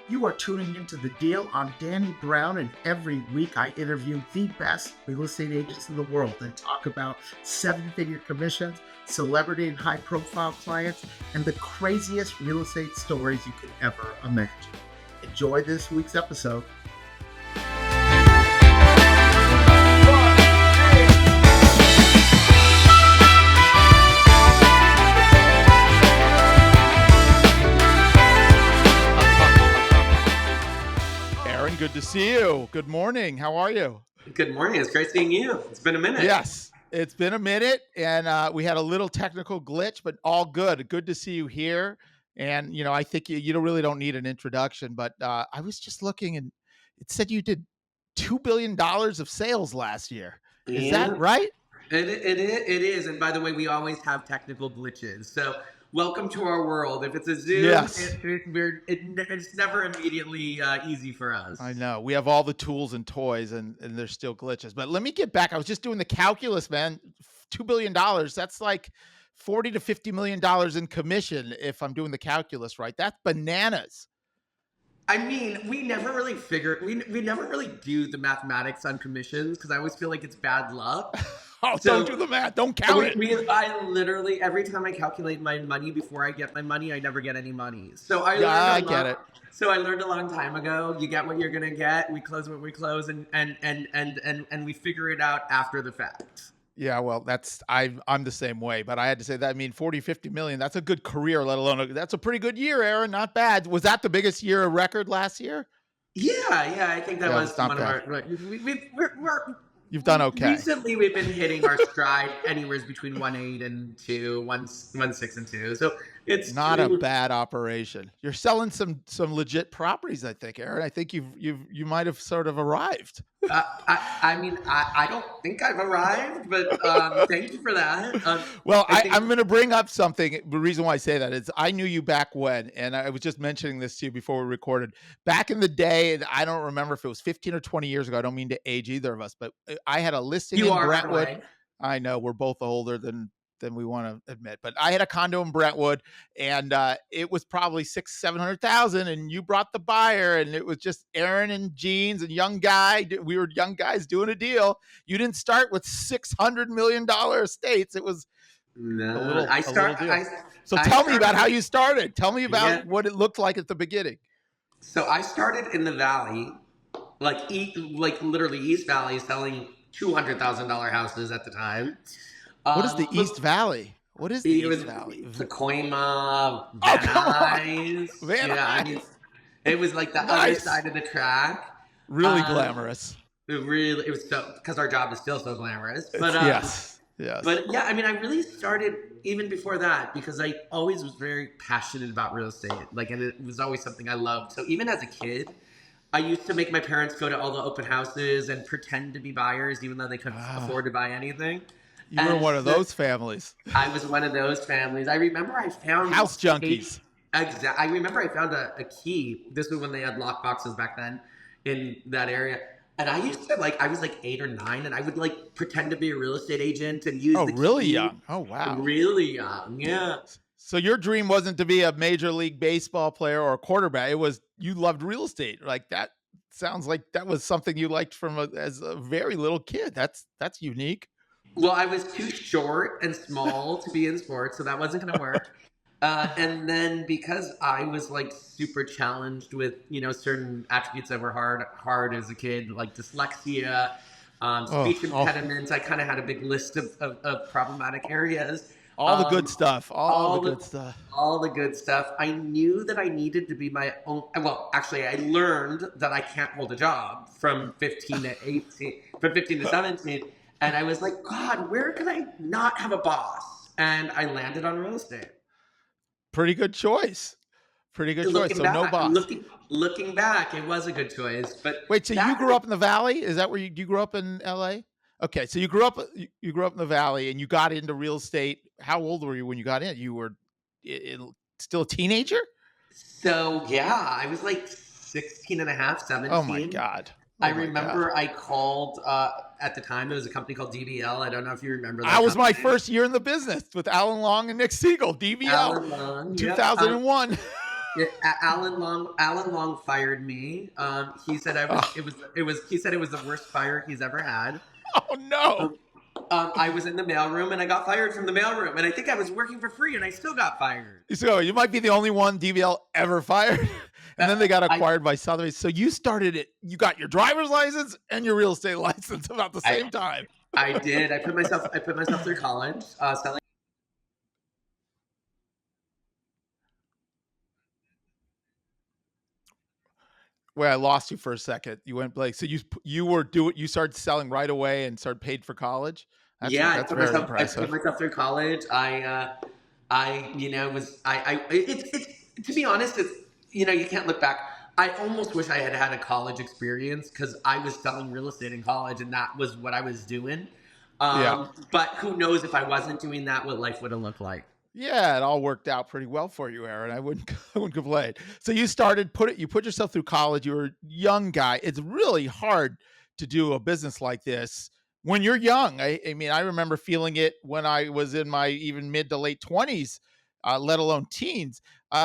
You are tuning into The Deal. I'm Danny Brown, and every week I interview the best real estate agents in the world and talk about seven-figure commissions, celebrity and high-profile clients, and the craziest real estate stories you could ever imagine. Enjoy this week's episode. Good to see you. Good morning. How are you? Good morning. It's great seeing you. It's been a minute. Yes, it's been a minute, and we had a little technical glitch, but all good. Good to see you here. And, you know, I think you really don't need an introduction, but I was just looking, and it said you did $2 billion of sales last year. Is that right? It is. And by the way, we always have technical glitches. So welcome to our world. If it's a Zoom, yes. It's never immediately easy for us. I know. We have all the tools and toys, and there's still glitches. But let me get back. I was just doing the calculus, man. $2 billion. That's like $40 to $50 million in commission if I'm doing the calculus right. That's bananas. I mean, we never really we never really do the mathematics on commissions because I always feel like it's bad luck. Don't do the math. Don't count it. I literally, every time I calculate my money before I get my money, I never get any money. So I get it. So I learned a long time ago, you get what you're going to get. We close what we close and we figure it out after the fact. Yeah, well, I'm the same way, but I had to say that. I mean, 40, 50 million, that's a good career, let alone that's a pretty good year, Aaron. Not bad. Was that the biggest year of record last year? Yeah, I think that was one of our. You've done okay. Recently, we've been hitting our stride anywhere between 1.8 and 2, 1.6 and 2. So it's not a bad operation. You're selling some legit properties, I think, Aaron. I think you might have sort of arrived. I mean, I don't think I've arrived, but thank you for that. I'm going to bring up something. The reason why I say that is I knew you back when, and I was just mentioning this to you before we recorded. Back in the day, I don't remember if it was 15 or 20 years ago. I don't mean to age either of us, but I had a listing in Brentwood. Right. I know we're both older than we want to admit, but I had a condo in Brentwood, and it was probably $600,000-$700,000, and you brought the buyer, and it was just Aaron and Jeans and young guy. We were young guys doing a deal. You didn't start with $600 million estates. It was a little deal. Tell me about how you started. Tell me about what it looked like at the beginning. So I started in the Valley, like literally East Valley, selling $200,000 houses at the time. What is the East Valley? What is the East Valley? Pacoima, Van Nuys. I mean, it was like the other side of the track. Really glamorous. It was so, because our job is still so glamorous. But yes. But yeah, I mean, I really started even before that because I always was very passionate about real estate. And it was always something I loved. So even as a kid, I used to make my parents go to all the open houses and pretend to be buyers, even though they couldn't afford to buy anything. You were one of those families. I was one of those families. I remember I found house junkies. Exactly. I remember I found a key. This was when they had lock boxes back then in that area. And I used to I was 8 or 9, and I would pretend to be a real estate agent and use the really key. Young. Oh, wow. Really young. Yeah. So your dream wasn't to be a Major League Baseball player or a quarterback. It was you loved real estate. That sounds like that was something you liked as a very little kid. That's unique. Well, I was too short and small to be in sports, so that wasn't going to work. And then because I was super challenged with, certain attributes that were hard as a kid, like dyslexia, speech impediments, I kind of had a big list of problematic areas. All the good stuff. All the good stuff. I knew that I needed to be my own. Well, actually, I learned that I can't hold a job from 15 to 17. And I was like, God, where can I not have a boss? And I landed on real estate. Pretty good choice. So no boss. Looking back, it was a good choice. But wait, so you grew up in the Valley? Is that where you grew up in LA? Okay, so you grew up in the Valley and you got into real estate. How old were you when you got in? You were still a teenager? So yeah, I was 16 and a half, 17. Oh my God. I remember I called, at the time, it was a company called DBL. I don't know if you remember that. That was my first year in the business with Alan Long and Nick Siegel. DBL, Alan Long, 2001. Yeah, Alan Long fired me. He said Oh, he said it was the worst fire he's ever had. oh no. Um, I was in the mailroom and I got fired from the mailroom, and I think I was working for free and I still got fired. So you might be the only one DVL ever fired. And then they got I acquired by Sotheby's. So you started it. You got your driver's license and your real estate license about the I same time. I did. I put myself through college selling. Where I lost you for a second. You went Blake. So you started selling right away and started paid for college. Yeah, That's very I put impressive. myself through college. I was I it's to be honest, it's you can't look back. I almost wish I had had a college experience because I was selling real estate in college and that was what I was doing. Yeah. But who knows if I wasn't doing that, what life would have looked like. Yeah, it all worked out pretty well for you, Aaron. I wouldn't I wouldn't complain. So you put yourself through college. You were a young guy. It's really hard to do a business like this when you're young. I mean, I remember feeling it when I was in my even mid to late 20s, let alone teens.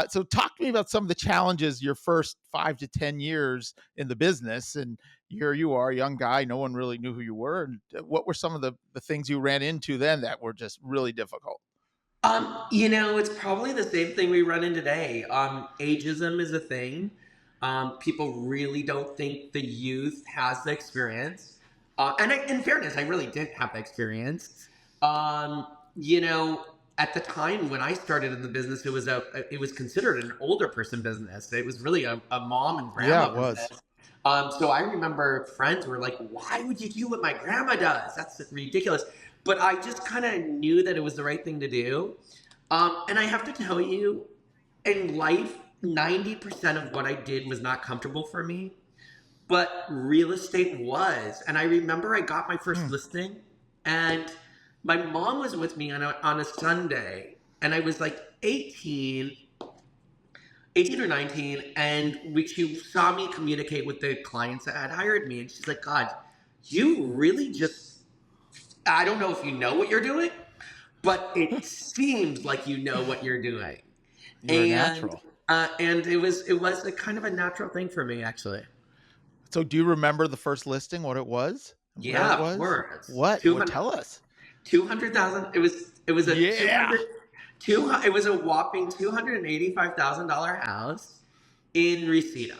So talk to me about some of the challenges your first 5 to 10 years in the business. And here you are, a young guy. No one really knew who you were. And what were some of the things you ran into then that were just really difficult? It's probably the same thing we run in today. Ageism is a thing. People really don't think the youth has the experience. In fairness, I really did have the experience. Um, you know, at the time when I started in the business, it was considered an older person business. It was really a mom and Yeah, grandma it was. business. So I remember friends were like, "Why would you do what my grandma does? That's ridiculous." But I just kind of knew that it was the right thing to do. And I have to tell you, in life, 90% of what I did was not comfortable for me, but real estate was. And I remember I got my first Hmm. listing, and my mom was with me on a Sunday, and I was like 18 or 19, and she saw me communicate with the clients that had hired me, and she's like, God, you really just, I don't know if you know what you're doing, but it seems like you know what you're doing. You're a And natural. it was a kind of a natural thing for me, actually. So do you remember the first listing, what it was? Where Yeah, it of was? course. What? What 200 tell us. 200,000. It was a Yeah. 200 it was a whopping $285,000 house in Reseda.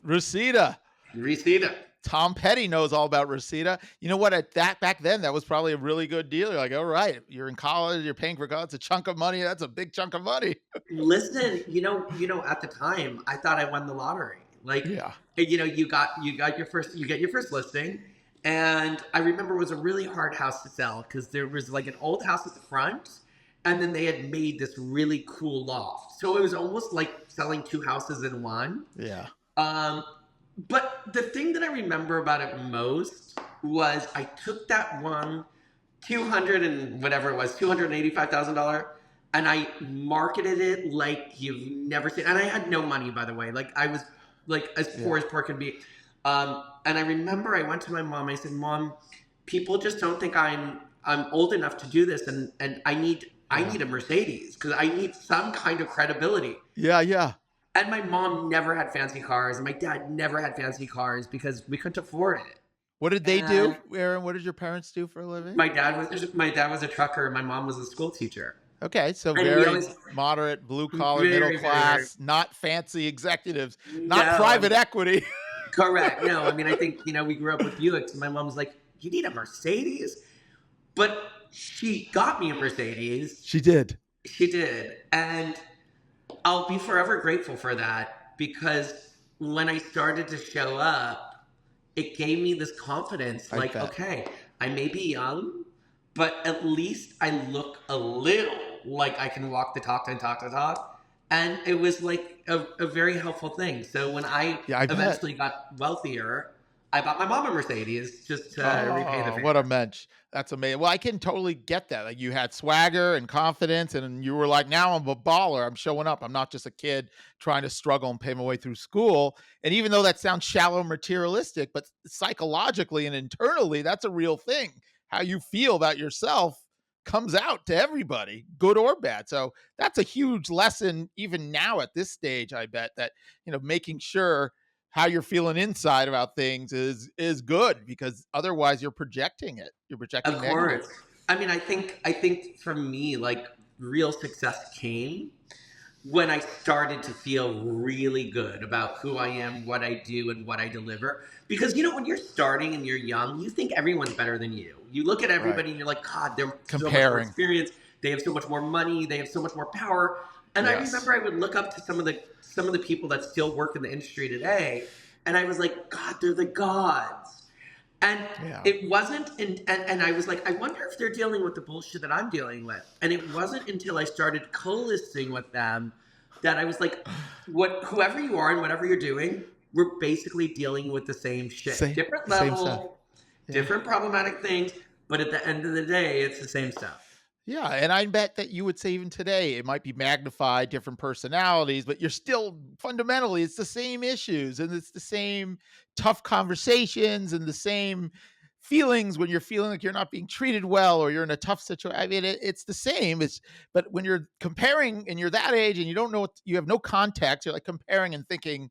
Reseda. Reseda. Tom Petty knows all about Reseda. You know what? At that back then, that was probably a really good deal. You're like, all right, you're in college, you're paying for college. It's a chunk of money. That's a big chunk of money. Listen, at the time, I thought I won the lottery. Like, Yeah. you get your first listing, and I remember it was a really hard house to sell because there was like an old house at the front, and then they had made this really cool loft. So it was almost like selling two houses in one. Yeah. Um, but the thing that I remember about it most was I took that one 200 and whatever it was, $285,000, and I marketed it like you've never seen. And I had no money, by the way. Like I was like Yeah. as poor can be. And I remember I went to my mom. I said, "Mom, people just don't think I'm old enough to do this, and I Yeah. need a Mercedes because I need some kind of credibility." Yeah. Yeah. And my mom never had fancy cars, and my dad never had fancy cars because we couldn't afford it. What did they do, And Aaron? What did your parents do for a living? my dad was a trucker, and my mom was a school teacher. Okay, so And we very always moderate, blue collar, middle very, very, very class, not fancy executives, not no, private equity. correct. No, I mean I think we grew up with Buicks, and my mom was like, "You need a Mercedes," but she got me a Mercedes. She did. She did, and I'll be forever grateful for that because when I started to show up, it gave me this confidence. I Like, bet. okay, I may be young, but at least I look a little like I can walk the talk and talk the talk. And it was like a very helpful thing. So when I Yeah, I bet. eventually got wealthier, I bought my mom a Mercedes just to repay the Oh, favor. what a mensch. That's amazing. Well, I can totally get that. Like you had swagger and confidence, and you were like, now I'm a baller. I'm showing up. I'm not just a kid trying to struggle and pay my way through school. And even though that sounds shallow and materialistic, but psychologically and internally, that's a real thing. How you feel about yourself comes out to everybody, good or bad. So that's a huge lesson even now at this stage. I bet that, making sure how you're feeling inside about things is good, because otherwise you're projecting it. You're Of projecting course. negatively. I mean, I think for me, like real success came when I started to feel really good about who I am, what I do, and what I deliver. Because when you're starting and you're young, you think everyone's better than you. You look at Right. everybody and you're like, God, they're so much more Comparing. experienced. They have so much more money. They have so much more power. And I Yes. remember I would look up to some of the people that still work in the industry today, and I was like, God, they're the gods. And Yeah. it wasn't, and I was like, I wonder if they're dealing with the bullshit that I'm dealing with. And it wasn't until I started co-listing with them that I was like, whoever you are and whatever you're doing, we're basically dealing with the same shit. Same, Different same stuff. level, Yeah. different problematic things, but at the end of the day, it's the same stuff. Yeah, and I bet that you would say even today it might be magnified, different personalities, but you're still fundamentally it's the same issues, and it's the same tough conversations, and the same feelings when you're feeling like you're not being treated well or you're in a tough situation. I mean, it's the same. But when you're comparing and you're that age and you don't know you have no context, you're like comparing and thinking,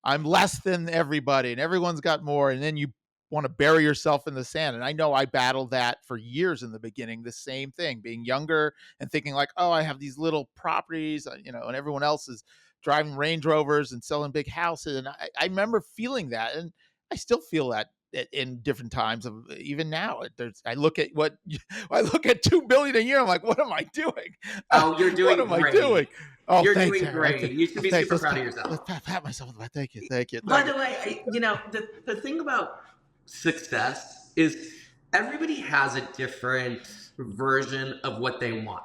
I'm less than everybody and everyone's got more. And then you want to bury yourself in the sand. And I know I battled that for years in the beginning, the same thing, being younger and thinking like, oh, I have these little properties, and everyone else is driving Range Rovers and selling big houses. And I remember feeling that. And I still feel that in different times of even now. I look at I look at 2 billion a year. I'm like, what am I doing? Oh, you're What doing am I doing? great. Oh, You're thanks, doing Aaron. great. You should be Thanks. super proud of yourself. Let's pat myself on the back. Thank you. Thank you. By Thank you. the way, the thing about success is everybody has a different version of what they want.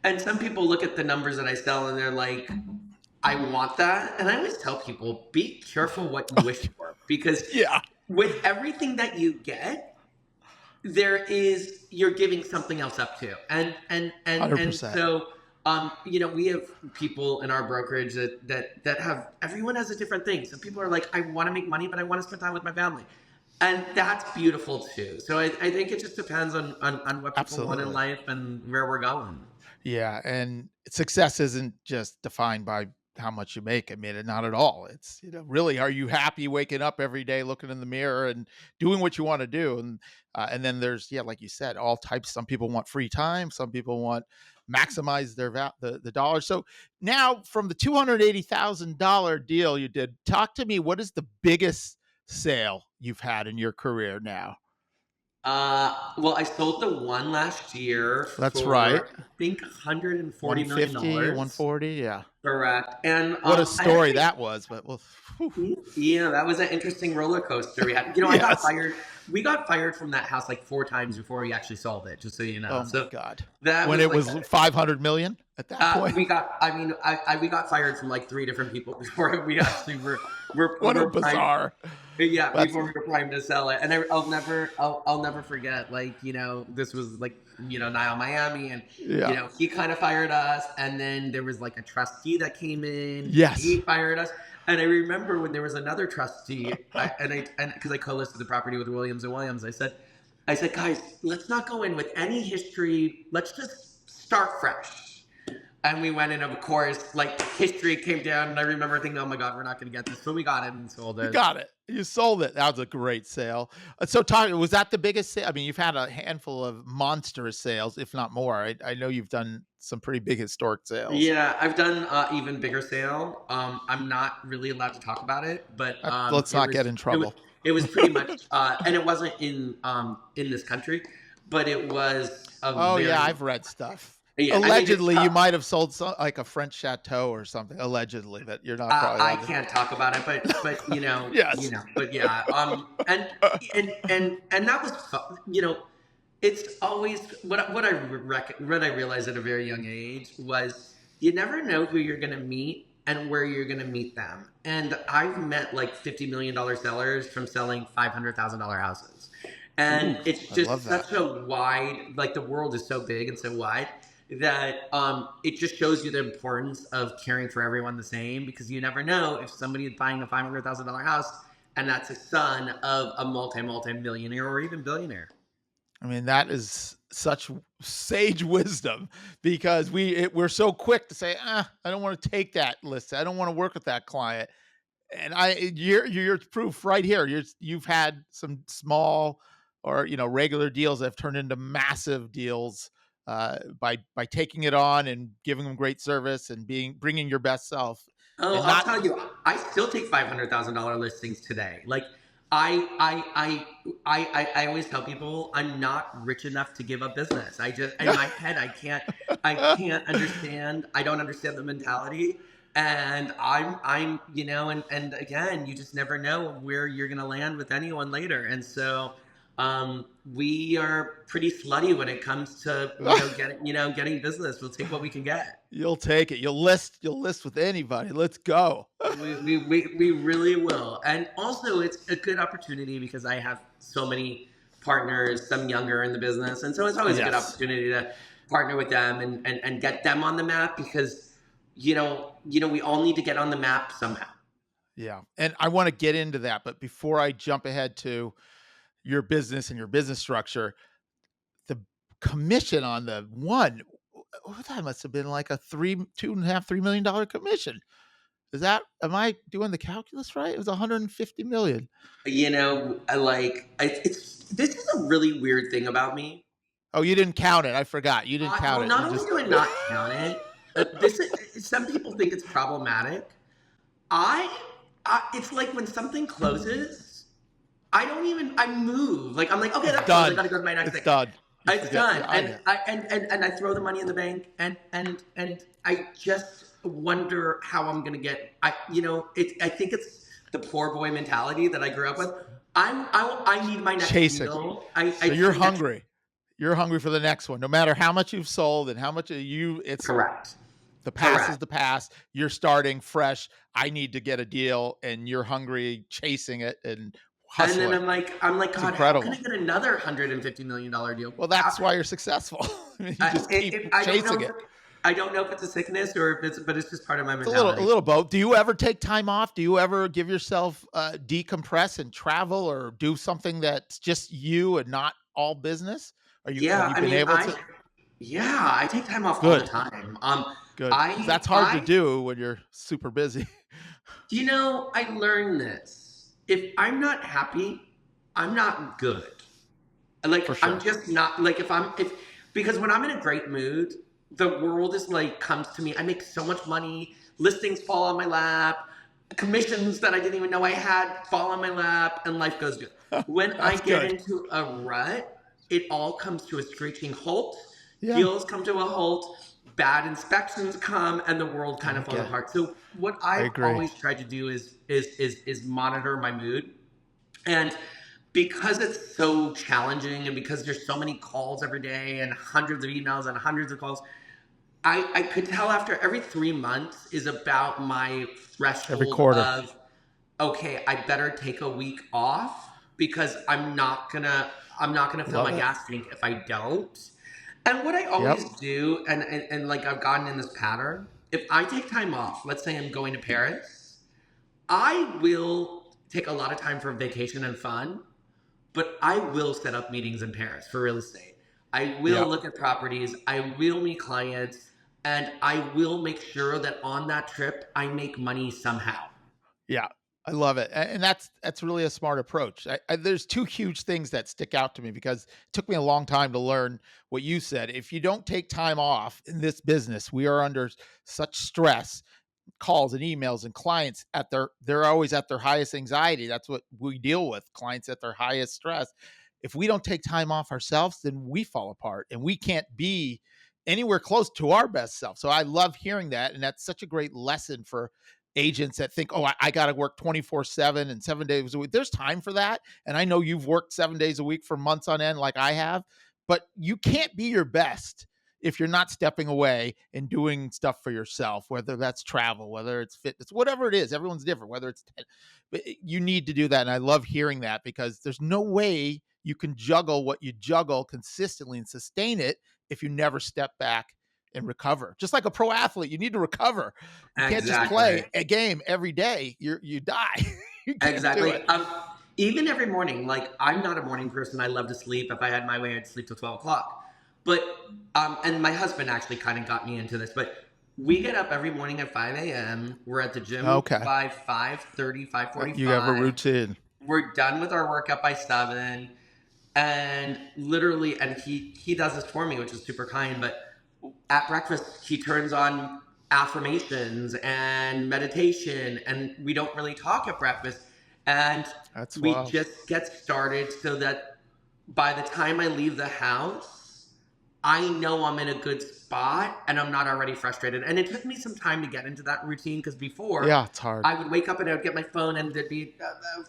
And some people look at the numbers that I sell and they're like, I want that. And I always tell people, be careful what you wish for, because Yeah. with everything that you get, you're giving something else up to. And 100%. so we have people in our brokerage that have, everyone has a different thing. Some people are like, I want to make money, but I want to spend time with my family. And that's beautiful too. So I think it just depends on what people want in Absolutely. life and where we're going. Yeah. And success isn't just defined by how much you make. I mean, not at all. It's, really, are you happy waking up every day, looking in the mirror and doing what you want to do? And then there's, yeah, like you said, all types. Some people want free time. Some people want maximize their the dollar. So now from the $280,000 deal you did, talk to me. What is the biggest sale you've had in your career now? Well, I sold the one last year That's right. for I think $140 million. 150, 140. Yeah. Correct. And What a I story actually, that was, but well, yeah, that was an interesting roller coaster we had. I got yes. fired. We got fired from that house like 4 times before we actually sold it. Just so you know. Oh my So God. that When was it was 500 million at that point. we got. I mean, we got fired from like 3 different people before we actually were. What a were primed. bizarre. Yeah, That's, before we were primed to sell it, and I'll never forget. Like this was like Niall Miami, and yeah. he kind of fired us, and then there was like a trustee that came in. Yes. He fired us, and I remember when there was another trustee, and because I co-listed the property with Williams and Williams, I said, guys, let's not go in with any history. Let's just start fresh. And we went in, of course, like history came down, and I remember thinking, "Oh my God, we're not going to get this." So we got it and sold it. You got it. You sold it. That was a great sale. So, was that the biggest sale? I mean, you've had a handful of monstrous sales, if not more. I know you've done some pretty big historic sales. Yeah, I've done even bigger sale. I'm not really allowed to talk about it, but let's not get in trouble. It was pretty much, and it wasn't in this country, but it was. Yeah, I've read stuff. Yeah, allegedly, you might have sold like a French chateau or something. Allegedly, that you're not. Probably I can't talk about it, but yes. But yeah, and that was it's always what I realized at a very young age was you never know who you're gonna meet and where you're gonna meet them. And I've met like $50 million sellers from selling $500,000 houses, and it's just such a wide, like the world is so big and so wide that it just shows you the importance of caring for everyone the same, because you never know if somebody is buying a $500,000 house and that's a son of a multi-millionaire or even billionaire. I mean, that is such sage wisdom, because we're so quick to say, I don't want to take that list. I don't want to work with that client. And you're proof right here. You've had some small or regular deals that have turned into massive deals by taking it on and giving them great service and bringing your best self Oh, and I'll not. tell you, I still take $500,000 listings today. Like I always tell people I'm not rich enough to give up business. I just in my head I can't understand. I don't understand the mentality, and I'm and again, you just never know where you're gonna land with anyone later, and so. We are pretty slutty when it comes to getting business. We'll take what we can get. You'll take it. You'll list with anybody. Let's go. We really will. And also, it's a good opportunity because I have so many partners, some younger in the business. And so it's always a good Yes. opportunity to partner with them and get them on the map because, we all need to get on the map somehow. Yeah. And I want to get into that. But before I jump ahead to your business and your business structure, the commission on the one, that must have been like a $2.5 million commission. Am I doing the calculus right? It was 150 million. This is a really weird thing about me. Oh, you didn't count it. I forgot. You didn't count Well, it. not You only just do I not count it, some people think it's problematic. It's like when something closes, I move. Like I'm like, okay, that's done. I gotta go to my next thing. Done. It's done. And I throw the money in the bank and I just wonder how I'm gonna get. I think it's the poor boy mentality that I grew up with. I need my next deal. So you're hungry. You're hungry for the next one, no matter how much you've sold and how much it's correct. The past is the past. You're starting fresh. I need to get a deal, and you're hungry, chasing it and hustling. And then I'm like, God, how can I get another $150 million deal? Well, that's why you're successful. You just keep chasing it. I don't know if it's a sickness or but it's just part of my mentality. A little both. Do you ever take time off? Do you ever give yourself decompress and travel or do something that's just you and not all business? Have you been able to? Yeah, I take time off all the time. Good. That's hard to do when you're super busy. I learned this. If I'm not happy, I'm not good. Like, sure. I'm just not like because when I'm in a great mood, the world is like comes to me. I make so much money. Listings fall on my lap. Commissions that I didn't even know I had fall on my lap, and life goes good. When I get into a rut, it all comes to a screeching halt. Yeah. Deals come to a halt. Bad inspections come, and the world kind of falls apart. So what I've always tried to do is monitor my mood, and because it's so challenging, and because there's so many calls every day, and hundreds of emails and hundreds of calls, I could tell after every 3 months is about my threshold of, okay, I better take a week off because I'm not gonna fill my gas tank if I don't. And what I always do, and like I've gotten in this pattern, if I take time off, let's say I'm going to Paris, I will take a lot of time for vacation and fun, but I will set up meetings in Paris for real estate. I will look at properties, I will meet clients, and I will make sure that on that trip, I make money somehow. Yeah. I love it. And that's really a smart approach. There's two huge things that stick out to me because it took me a long time to learn what you said. If you don't take time off in this business, we are under such stress, calls and emails, and clients they're always at their highest anxiety. That's what we deal with, clients at their highest stress. If we don't take time off ourselves, then we fall apart and we can't be anywhere close to our best self. So I love hearing that. And that's such a great lesson for agents that think, oh, I got to work 24/7 and 7 days a week. There's time for that. And I know you've worked 7 days a week for months on end like I have, but you can't be your best if you're not stepping away and doing stuff for yourself, whether that's travel, whether it's fitness, whatever it is. Everyone's different, but you need to do that. And I love hearing that because there's no way you can juggle what you juggle consistently and sustain it if you never step back and recover. Just like a pro athlete, you need to recover. You can't just play a game every day. You die. Exactly. Even every morning, like I'm not a morning person. I love to sleep. If I had my way, I'd sleep till 12 o'clock. But and my husband actually kind of got me into this, but we get up every morning at 5 a.m. We're at the gym Okay. by 5:30, You have a 5:45. routine. We're done with our workout by 7. And literally, and he does this for me, which is super kind, but at breakfast, he turns on affirmations and meditation, and we don't really talk at breakfast. And That's we wild. just get started so that by the time I leave the house, I know I'm in a good spot and I'm not already frustrated. And it took me some time to get into that routine because before Yeah, it's hard. I would wake up and I would get my phone and there'd be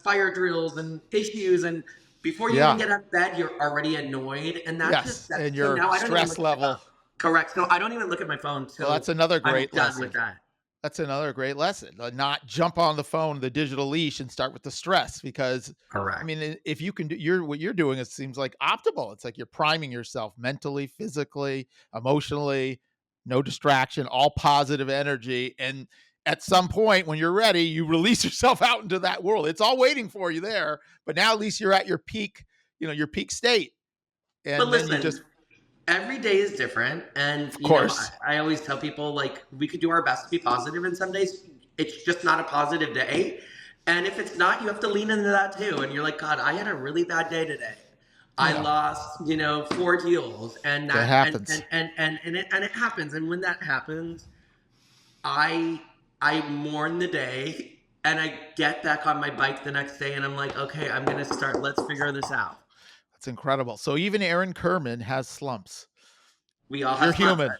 fire drills and issues. And before you even Yeah. get out of bed, you're already annoyed. And that's Yes. just that. And So your now I don't even stress look at my phone. level. Correct. So I don't even look at my phone Well, till that's another I'm great done with lesson. that. That's another great lesson. Not jump on the phone, the digital leash, and start with the stress because, I Correct. mean, if you can do what you're doing, it seems like optimal. It's like you're priming yourself mentally, physically, emotionally, no distraction, all positive energy. And at some point when you're ready, you release yourself out into that world. It's all waiting for you there. But now at least you're at your peak, your peak state. But And then you listen, just, every day is different. And, of you know, I, course, I always tell people, like, we could do our best to be positive, and some days it's just not a positive day. And if it's not, you have to lean into that too. And you're like, God, I had a really bad day today. I yeah, lost, 4 deals, and that that happens. and it happens. And when that happens, I mourn the day, and I get back on my bike the next day, and I'm like, okay, I'm gonna start. Let's figure this out. That's incredible. So even Aaron Kerman has slumps. We all You're have slumps. human.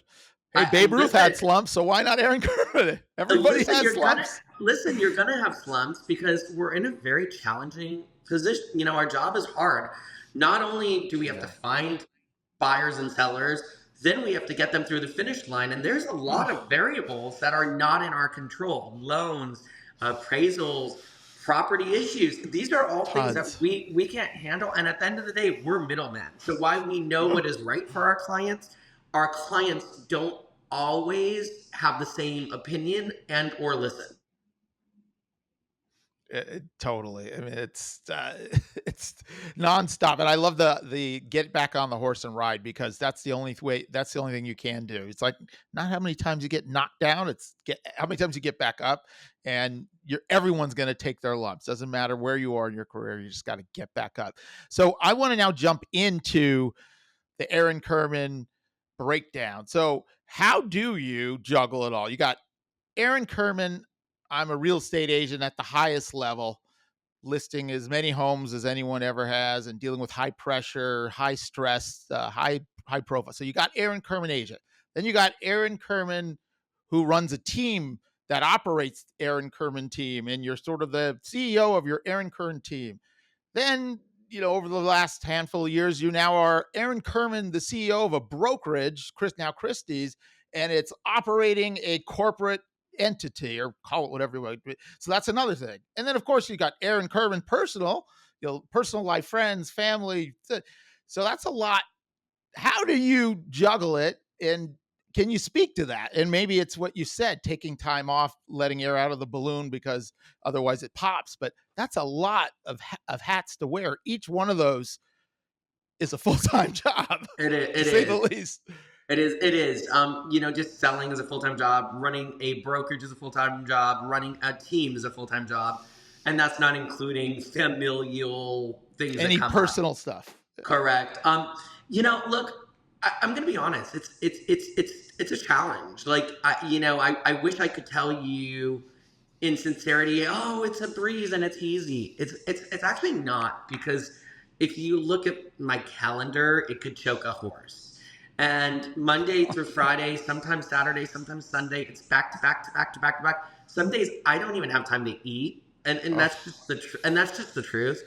Hey, Babe Ruth Listen, had slumps, so why not Aaron Kerman? Everybody has slumps. you're gonna have slumps because we're in a very challenging position. Our job is hard. Not only do we have to find buyers and sellers, then we have to get them through the finish line. And there's a lot of variables that are not in our control. Loans, appraisals, property issues. These are all things that Tons. we can't handle. And at the end of the day, we're middlemen. So while we know what is right for our clients don't always have the same opinion and or listen. Totally. I mean, it's it's nonstop, and I love the get back on the horse and ride because that's the only way. That's the only thing you can do. It's like not how many times you get knocked down. It's how many times you get back up, and everyone's going to take their lumps. Doesn't matter where you are in your career. You just got to get back up. So I want to now jump into the Aaron Kerman breakdown. So how do you juggle it all? You got Aaron Kerman. I'm a real estate agent at the highest level, listing as many homes as anyone ever has and dealing with high pressure, high stress, high profile. So you got Aaron Kerman agent. Then you got Aaron Kerman who runs a team that operates Aaron Kerman team, and you're sort of the CEO of your Aaron Kerman team. Then, over the last handful of years, you now are Aaron Kerman, the CEO of a brokerage, now Christie's, and it's operating a corporate entity, or call it whatever you want. So that's another thing. And then, of course, you got Aaron Kerman personal, personal life, friends, family. So that's a lot. How do you juggle it? And can you speak to that? And maybe it's what you said, taking time off, letting air out of the balloon because otherwise it pops. But that's a lot of hats to wear. Each one of those is a full-time job, to say the least. It is. Just selling is a full-time job. Running a brokerage is a full-time job. Running a team is a full-time job. And that's not including familial things Any that come personal up. stuff. Correct. Look, I'm going to be honest. It's a challenge. Like, I wish I could tell you in sincerity, oh, it's a breeze and it's easy. It's actually not, because if you look at my calendar, it could choke a horse. And Monday through Friday, sometimes Saturday, sometimes Sunday, it's back to back to back to back to back. Some days I don't even have time to eat, and that's just the truth.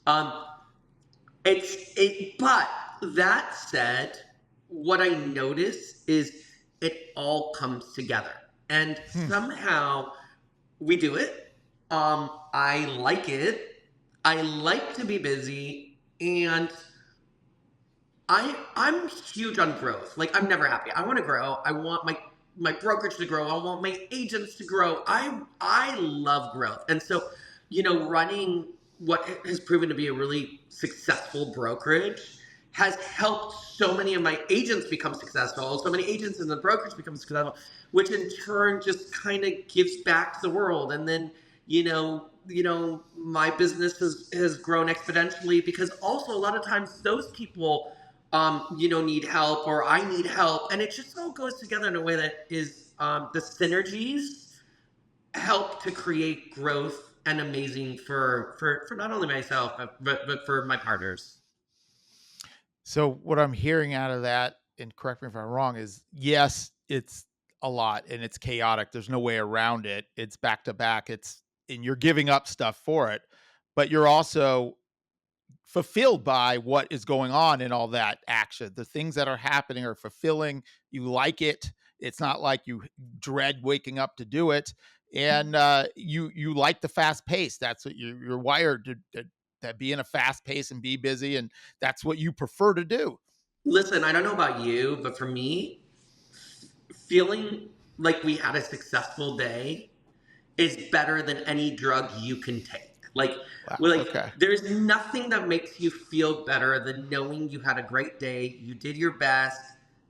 But that said, what I notice is it all comes together, and somehow we do it. I like it. I like to be busy, and I'm huge on growth. Like, I'm never happy. I want to grow. I want my brokerage to grow. I want my agents to grow. I love growth. And so, running what has proven to be a really successful brokerage has helped so many of my agents become successful, so many agents in the brokerage become successful, which in turn just kind of gives back to the world. And then, my business has grown exponentially because also a lot of times those people, need help, or I need help. And it just all goes together in a way that is, the synergies help to create growth and amazing for not only myself, but for my partners. So what I'm hearing out of that, and correct me if I'm wrong, is yes, it's a lot and it's chaotic. There's no way around it. It's back to back. And you're giving up stuff for it, but you're also fulfilled by what is going on in all that action. The things that are happening are fulfilling. You like it. It's not like you dread waking up to do it. And you like the fast pace. That's what you're wired to be in a fast pace and be busy, and that's what you prefer to do. Listen, I don't know about you, but for me, feeling like we had a successful day is better than any drug you can take. Wow. Like Okay. there's nothing that makes you feel better than knowing you had a great day, you did your best,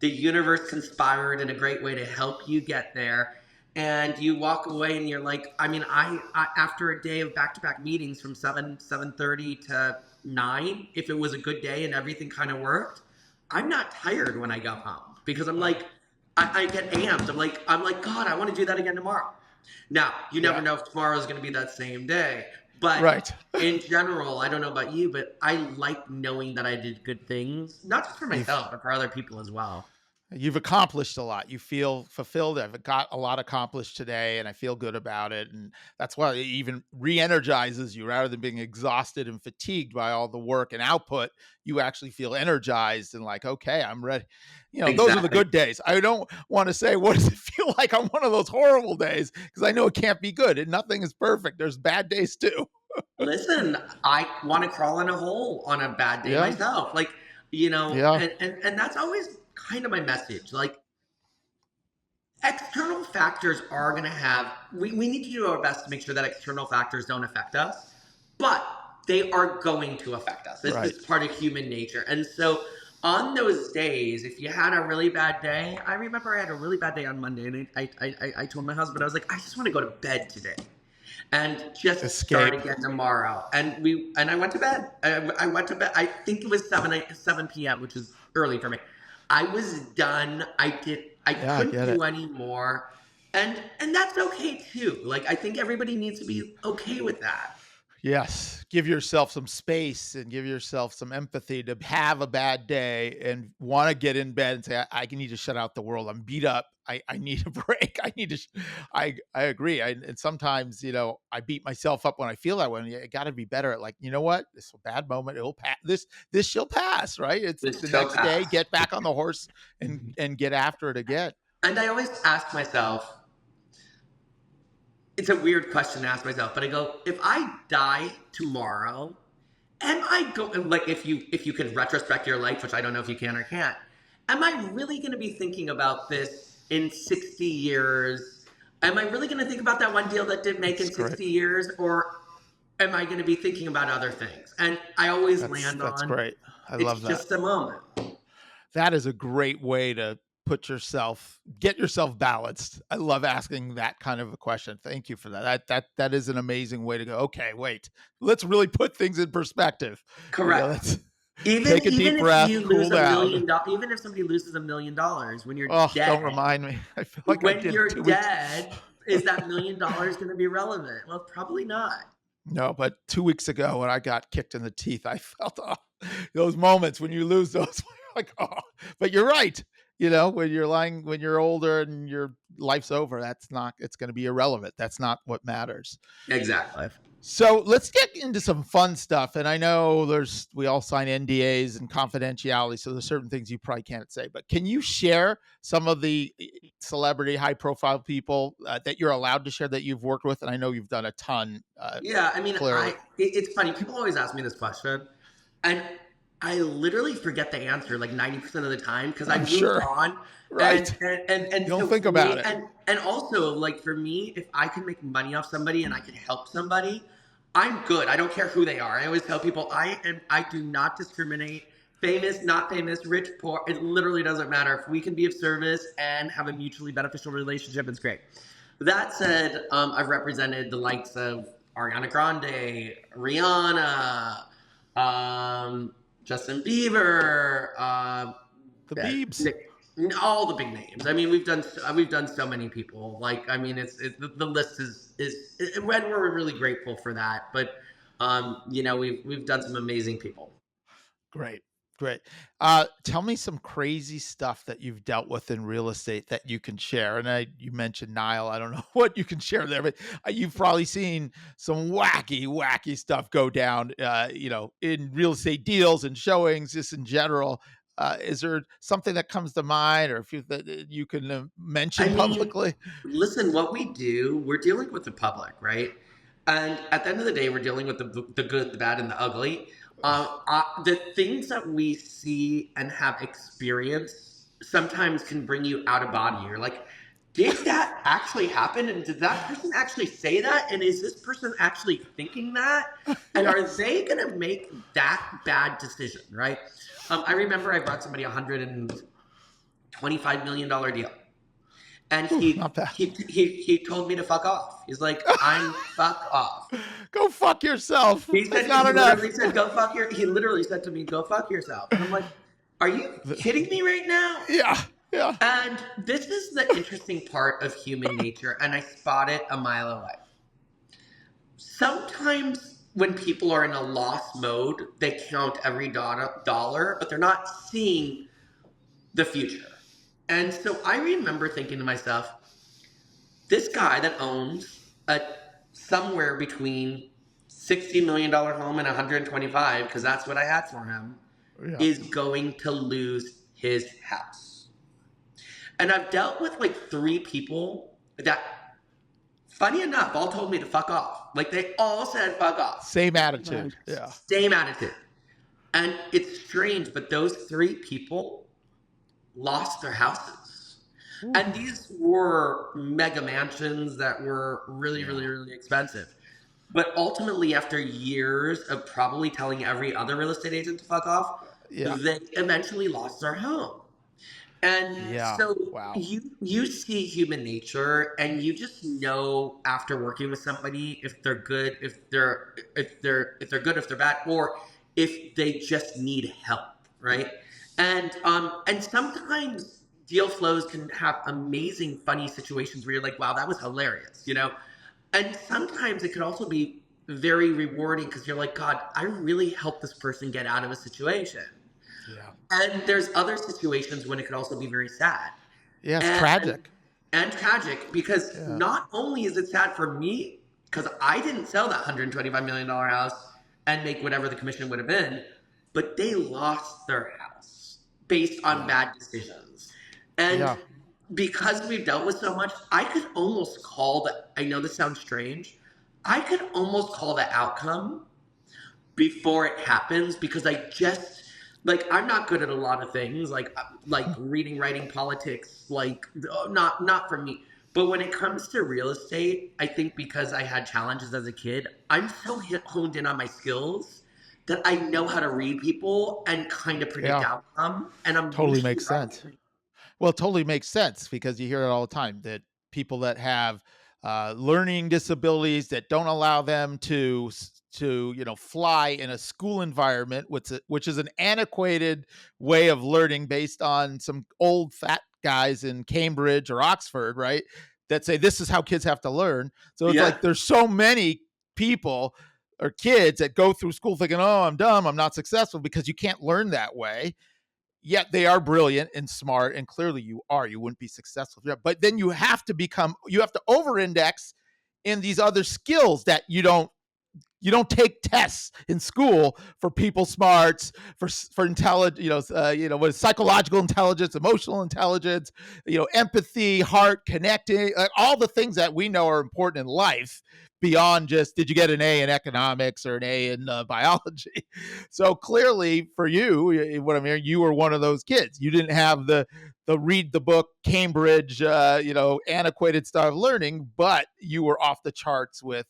the universe conspired in a great way to help you get there, and you walk away and you're like, I after a day of back-to-back meetings from 7:30 to 9, if it was a good day and everything kind of worked, I'm not tired when I go home because I'm like, I get amped. I'm like, God, I want to do that again tomorrow. Now, you never know if tomorrow is going to be that same day. But Right. in general, I don't know about you, but I like knowing that I did good things, not just for myself, but for other people as well. You've accomplished a lot. You feel fulfilled. I've got a lot accomplished today and I feel good about it. And that's why it even re-energizes you rather than being exhausted and fatigued by all the work and output. You actually feel energized and like, okay, I'm ready. Those are the Exactly. good days. I don't want to say, what does it feel like on one of those horrible days? Because I know it can't be good and nothing is perfect. There's bad days too. Listen, I want to crawl in a hole on a bad day Yeah. myself. Yeah. And that's always kind of my message. Like, external factors are going to have, we need to do our best to make sure that external factors don't affect us, but they are going to affect us. It's Right. just part of human nature. And so on those days, if you had a really bad day, I remember I had a really bad day on Monday, and I told my husband, I was like, I just want to go to bed today and just start Escape. again tomorrow. And I went to bed. I went to bed. I think it was 7 p.m., which is early for me. I was done. I Yeah, I couldn't get do it. any more. And that's okay too. Like, I think everybody needs to be okay with that. Yes. Give yourself some space and give yourself some empathy to have a bad day and want to get in bed and say, I need to shut out the world. I'm beat up. I need a break. I need to, I agree. And sometimes, I beat myself up when I feel that way. I got to be better at like, you know what? This is a bad moment. It'll pass. This shall pass, right? It's This the shall next day, pass. get back on the horse and get after it again. And I always ask myself, it's a weird question to ask myself, but I go, if I die tomorrow, am I going, like, if you can retrospect your life, which I don't know if you can or can't, am I really going to be thinking about this in 60 years? Am I really going to think about that one deal that didn't make in That's great. 60 years? Or am I going to be thinking about other things? And I always land That's on, great. I it's love that. just a moment. That is a great way to get yourself balanced. I love asking that kind of a question. Thank you for that. That is an amazing way to go. Okay, wait. Let's really put things in perspective. Correct. Let's Even take a deep even if breath, you cool lose down. even if somebody loses $1 million when you're Oh, don't dead, remind me. I feel like I when did you're 2 weeks. dead, is that $1 million going to be relevant? Well, probably not. No, but 2 weeks ago when I got kicked in the teeth, I felt those moments when you lose those, like, oh, but you're right. When you're older and your life's over, it's going to be irrelevant. That's not what matters. Exactly. So let's get into some fun stuff. And I know we all sign NDAs and confidentiality. So there's certain things you probably can't say, but can you share some of the celebrity high profile people that you're allowed to share that you've worked with? And I know you've done a ton. Yeah, Clearly. it's funny. People always ask me this question, and I literally forget the answer like 90% of the time because I I'm moved sure. on. Right. And You don't so think for about me, it. and also, like, for me, if I can make money off somebody and I can help somebody, I'm good. I don't care who they are. I always tell people I do not discriminate. famous, not famous, rich, poor, it literally doesn't matter. If we can be of service and have a mutually beneficial relationship, it's great. That said, I've represented the likes of Ariana Grande, Rihanna, Justin Bieber, The Biebs. all the big names. I mean, we've done so many people. Like, I mean, the list is and we're really grateful for that. But we've done some amazing people. Great. Tell me some crazy stuff that you've dealt with in real estate that you can share. And you mentioned Nile. I don't know what you can share there, but you've probably seen some wacky stuff go down, in real estate deals and showings, just in general. Is there something that comes to mind, or that you can mention publicly? Listen, what we do, we're dealing with the public, right? And at the end of the day, we're dealing with the good, the bad, and the ugly. The things that we see and have experienced sometimes can bring you out of body. You're like, did that actually happen? And did that person actually say that? And is this person actually thinking that? And are they going to make that bad decision, right? I remember I brought somebody $125 million deal. And he told me to fuck off. He's like, I'm fuck off. Go fuck yourself. He said, he literally said to me, go fuck yourself. And I'm like, are you kidding me right now? Yeah. And this is the interesting part of human nature, and I spot it a mile away. Sometimes when people are in a loss mode, they count every dollar, but they're not seeing the future. And so I remember thinking to myself, this guy that owns a somewhere between $60 million home and 125, because that's what I had for him, is going to lose his house. And I've dealt with like 3 people that, funny enough, all told me to fuck off. Like, they all said fuck off. Same attitude. Yeah. Same attitude. And it's strange, but those 3 people lost their houses. Ooh. And these were mega mansions that were really, really, really expensive. But ultimately, after years of probably telling every other real estate agent to fuck off, they eventually lost their home. And you see human nature, and you just know after working with somebody if they're good, if they're good, if they're bad, or if they just need help, right? And sometimes deal flows can have amazing, funny situations where you're like, wow, that was hilarious, And sometimes it can also be very rewarding because you're like, God, I really helped this person get out of a situation. Yeah. And there's other situations when it could also be very sad. Yeah, it's tragic. And tragic because not only is it sad for me, because I didn't sell that $125 million house and make whatever the commission would have been, but they lost their house based on bad decisions. And because we've dealt with so much, I could almost call I know this sounds strange, I could almost call the outcome before it happens because I just, I'm not good at a lot of things, like reading, writing, politics, not for me. But when it comes to real estate, I think because I had challenges as a kid, I'm so honed in on my skills that I know how to read people and kind of predict outcome. And I'm totally makes sense. Well, it totally makes sense because you hear it all the time that people that have learning disabilities that don't allow them to fly in a school environment, which is an antiquated way of learning based on some old fat guys in Cambridge or Oxford, right? That say this is how kids have to learn. So it's like there's so many people or kids that go through school thinking, oh, I'm dumb, I'm not successful, because you can't learn that way. Yet they are brilliant and smart, and clearly you wouldn't be successful. But then you have to over-index in these other skills that you don't take tests in school for people smarts, for intelligence, what is psychological intelligence, emotional intelligence, empathy, heart, connecting, all the things that we know are important in life beyond just, did you get an A in economics or an A in biology? So clearly for you, what I'm hearing, you were one of those kids. You didn't have the read the book, Cambridge, antiquated style of learning, but you were off the charts with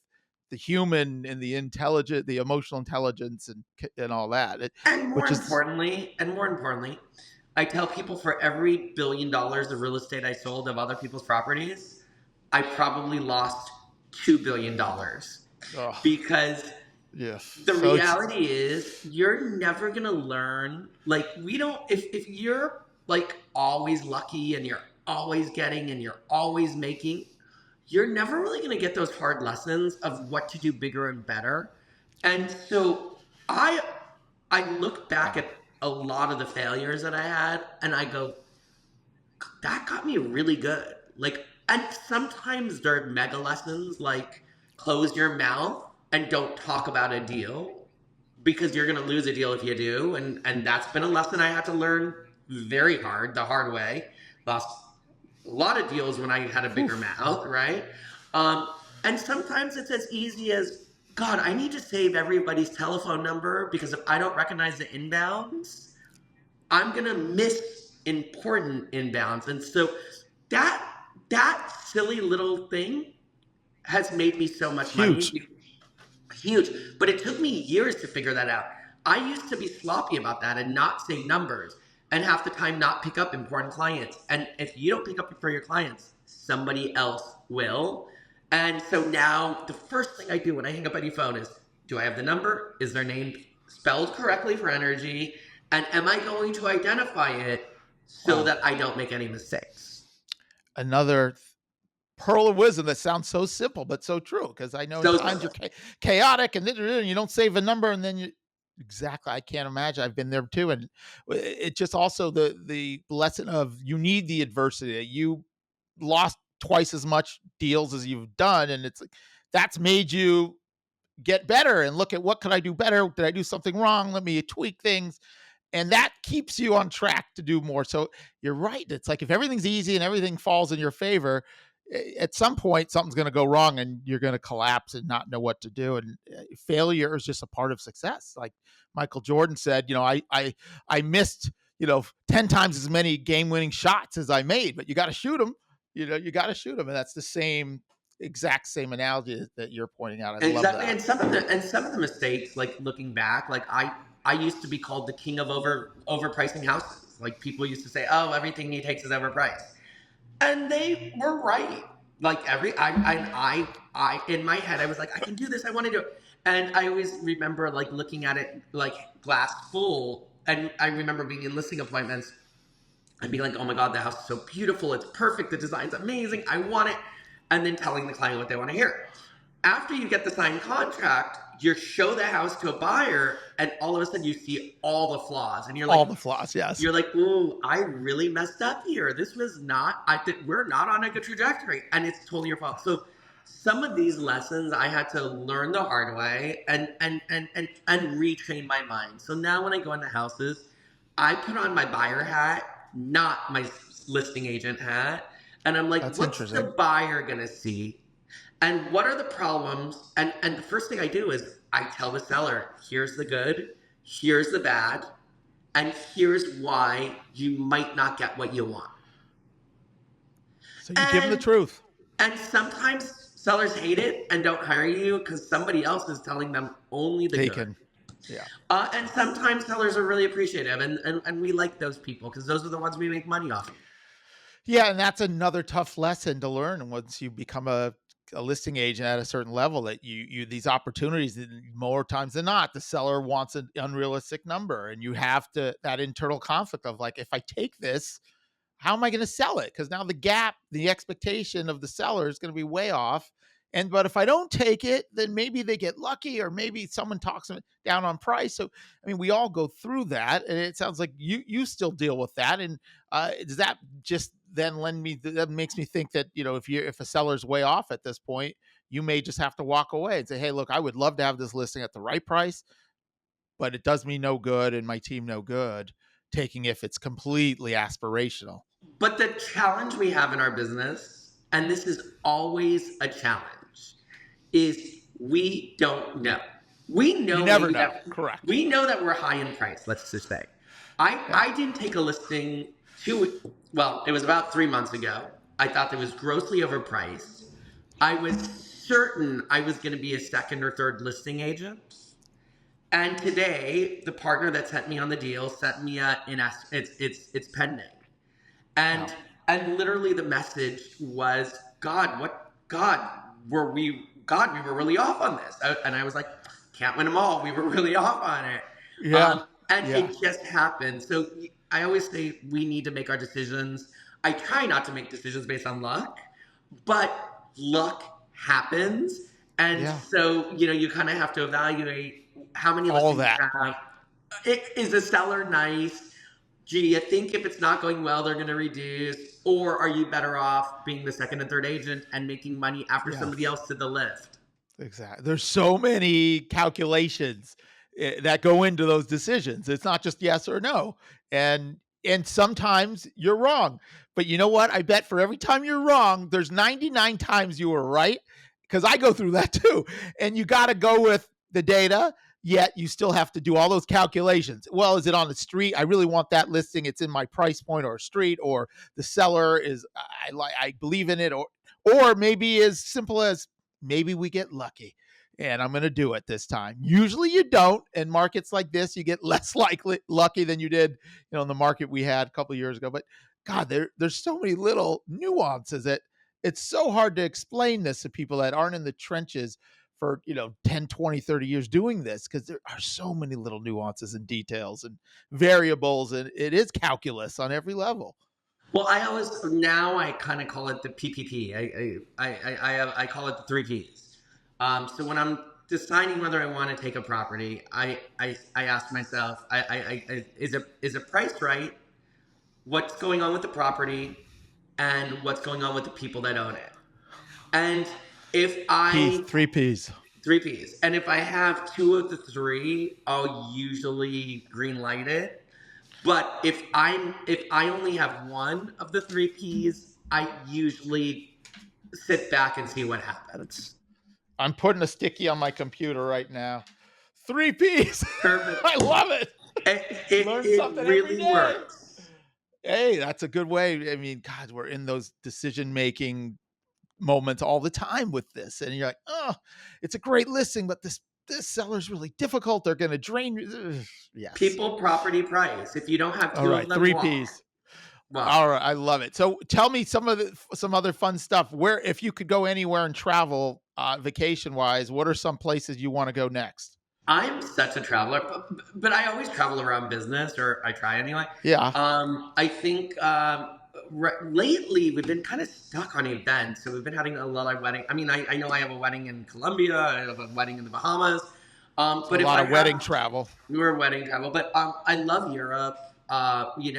the human and the emotional intelligence and all that. And more Which is importantly, I tell people for every $1 billion of real estate I sold of other people's properties, I probably lost $2 billion because yes. the So reality is you're never gonna learn. Like we don't. If you're like always lucky and you're always getting and you're always making, you're never really gonna get those hard lessons of what to do bigger and better. And so I look back at a lot of the failures that I had and I go, that got me really good. Like, and sometimes there are mega lessons like close your mouth and don't talk about a deal because you're going to lose a deal if you do. And that's been a lesson I had to learn the hard way. Lost a lot of deals when I had a bigger mouth, right? And sometimes it's as easy as, God, I need to save everybody's telephone number because if I don't recognize the inbounds, I'm gonna miss important inbounds. And so that silly little thing has made me so much huge. money. Huge. But it took me years to figure that out. I used to be sloppy about that and not say numbers and half the time not pick up important clients. And if you don't pick up for your clients, somebody else will. And so now the first thing I do when I hang up any phone is, do I have the number? Is their name spelled correctly for energy? And am I going to identify it so that I don't make any mistakes? Another pearl of wisdom that sounds so simple but so true, because I know in times you're chaotic and you don't save a number and then exactly, I can't imagine. I've been there too, and it just also the lesson of you need the adversity. You lost twice as much deals as you've done, and it's like that's made you get better and look at what could I do better. Did I do something wrong? Let me tweak things. And that keeps you on track to do more. So you're right. It's like if everything's easy and everything falls in your favor, at some point something's going to go wrong and you're going to collapse and not know what to do. And failure is just a part of success. Like Michael Jordan said, I missed 10 times as many game-winning shots as I made, but you got to shoot them. You got to shoot them, and that's the exact same analogy that you're pointing out. I love that. And some of the mistakes, like looking back, like I used to be called the king of overpricing houses. Like people used to say, "Oh, everything he takes is overpriced," and they were right. Like I in my head, I was like, "I can do this. I want to do it." And I always remember like looking at it like glass full. And I remember being in listing appointments and being like, "Oh my God, the house is so beautiful. It's perfect. The design's amazing. I want it." And then telling the client what they want to hear. After you get the signed contract, you show the house to a buyer, and all of a sudden you see all the flaws, and you're like, all the flaws, yes. You're like, "Ooh, I really messed up here. This was not. We're not on a good trajectory, and it's totally your fault." So, some of these lessons I had to learn the hard way, and retrain my mind. So now when I go into houses, I put on my buyer hat, not my listing agent hat. And I'm like, what's the buyer going to see? And what are the problems? And the first thing I do is I tell the seller, here's the good, here's the bad, and here's why you might not get what you want. So you give them the truth. And sometimes sellers hate it and don't hire you because somebody else is telling them only the good. Yeah. And sometimes sellers are really appreciative, and we like those people because those are the ones we make money off of. Yeah, and that's another tough lesson to learn once you become a listing agent at a certain level, that you these opportunities, more times than not, the seller wants an unrealistic number, and you have that internal conflict of like, if I take this, how am I going to sell it? Because now the expectation of the seller is going to be way off. But if I don't take it, then maybe they get lucky, or maybe someone talks them down on price. So, I mean, we all go through that, and it sounds like you still deal with that. And does that just then that makes me think that, if a seller's way off at this point, you may just have to walk away and say, hey, look, I would love to have this listing at the right price, but it does me no good and my team no good taking if it's completely aspirational. But the challenge we have in our business, and this is always a challenge, is we don't know. We know. You never know. Correct. We know that we're high in price, let's just say. I didn't take a listing it was about 3 months ago. I thought it was grossly overpriced. I was certain I was going to be a second or third listing agent. And today, the partner that sent me on the deal sent me it's pending. And Wow. and literally the message was, God, we were really off on this. And I was like, can't win them all. We were really off on it. Yeah. And Yeah. it just happened. So I always say we need to make our decisions. I try not to make decisions based on luck, but luck happens. And Yeah. so, you kind of have to evaluate how many All listings that. you have. Is the seller nice? Do you think if it's not going well, they're going to reduce? Or are you better off being the second and third agent and making money after somebody Yes. else did the lift? Exactly. There's so many calculations that go into those decisions. It's not just yes or no. And sometimes you're wrong. But you know what? I bet for every time you're wrong, there's 99 times you were right, because I go through that too. And you got to go with the data, yet you still have to do all those calculations. Well, is it on the street? I really want that listing. It's in my price point or street, or the seller is I believe in it, or maybe as simple as maybe we get lucky and I'm going to do it this time. Usually you don't. In markets like this, you get less lucky than you did, in the market we had a couple of years ago. But God, there's so many little nuances that it's so hard to explain this to people that aren't in the trenches for, 10, 20, 30 years doing this, because there are so many little nuances and details and variables, and it is calculus on every level. Well, now I kind of call it the PPP. I call it the three Ps. So when I'm deciding whether I want to take a property, I ask myself, is it priced right? What's going on with the property, and what's going on with the people that own it? And if Three Ps. Three Ps. And if I have two of the three, I'll usually green light it. But if I only have one of the three Ps, I usually sit back and see what happens. I'm putting a sticky on my computer right now. Three Ps. Perfect. I love it. It really works. Hey, that's a good way. I mean, God, we're in those decision-making moments all the time with this. And you're like, oh, it's a great listing, but this seller's really difficult. They're going to drain you. Yes. People, property, price. If you don't have two of them, three Ps. Well, all right, I love it. So tell me some other fun stuff. Where, if you could go anywhere and travel vacation-wise, what are some places you want to go next? I'm such a traveler, but I always travel around business, or I try anyway. Yeah. I think lately we've been kind of stuck on events, so we've been having a lot of weddings. I mean, I know I have a wedding in Colombia, I have a wedding in the Bahamas, but a lot of wedding travel. We're wedding travel, but I love Europe. We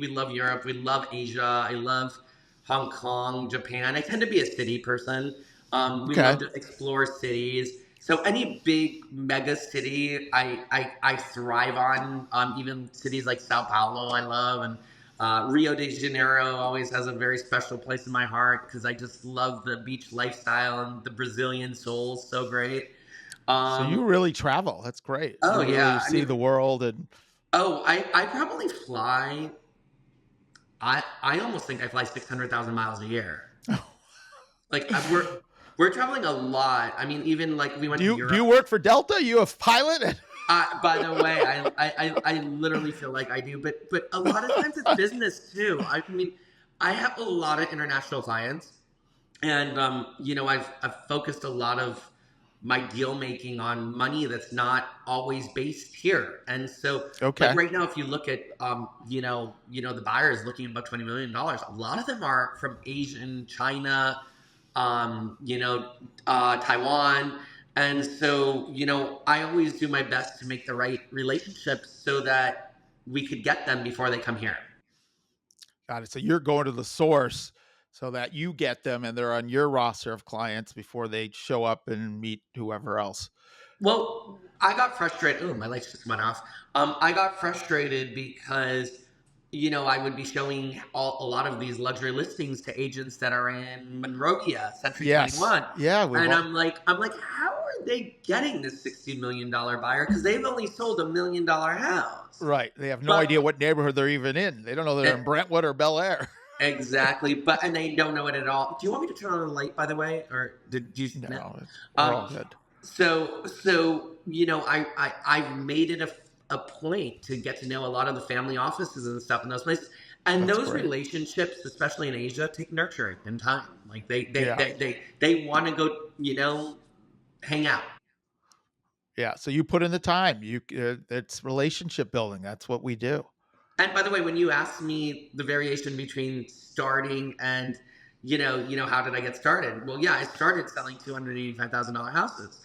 love Europe. We love Asia. I love Hong Kong, Japan. I tend to be a city person. We love to explore cities. So any big mega city, I thrive on. Even cities like Sao Paulo, I love, and Rio de Janeiro always has a very special place in my heart, because I just love the beach lifestyle, and the Brazilian soul is so great. So you really travel. That's great. Oh, you yeah. really see the world. And I probably fly. I almost think I fly 600,000 miles a year. Like we're traveling a lot. I mean, even like we went to Europe. Do you work for Delta? You a pilot? By the way, I literally feel like I do, but a lot of times it's business too. I mean, I have a lot of international clients, and I've focused a lot of my deal making on money that's not always based here. And so like right now, if you look at the buyers looking at about $20 million, a lot of them are from Asian, China, Taiwan. And so, I always do my best to make the right relationships so that we could get them before they come here. Got it. So you're going to the source so that you get them and they're on your roster of clients before they show up and meet whoever else. Well, I got frustrated. Oh, my lights just went off. I got frustrated because, I would be showing a lot of these luxury listings to agents that are in Monrovia, Century 21. Yeah. And I'm like, how are they getting this $60 million buyer? Because they've only sold $1 million house. Right. They have no idea what neighborhood they're even in. They don't know they're in Brentwood or Bel Air. Exactly, and they don't know it at all. Do you want me to turn on the light, by the way, or did you? No, we're all Um, good. so I've made it a point to get to know a lot of the family offices and stuff in those places, and That's those great. relationships, especially in Asia, take nurturing and time. Like Yeah. they want to go, hang out. Yeah. So you put in the time. It's relationship building. That's what we do. And by the way, when you asked me the variation between starting and, how did I get started? Well, yeah, I started selling $285,000 houses,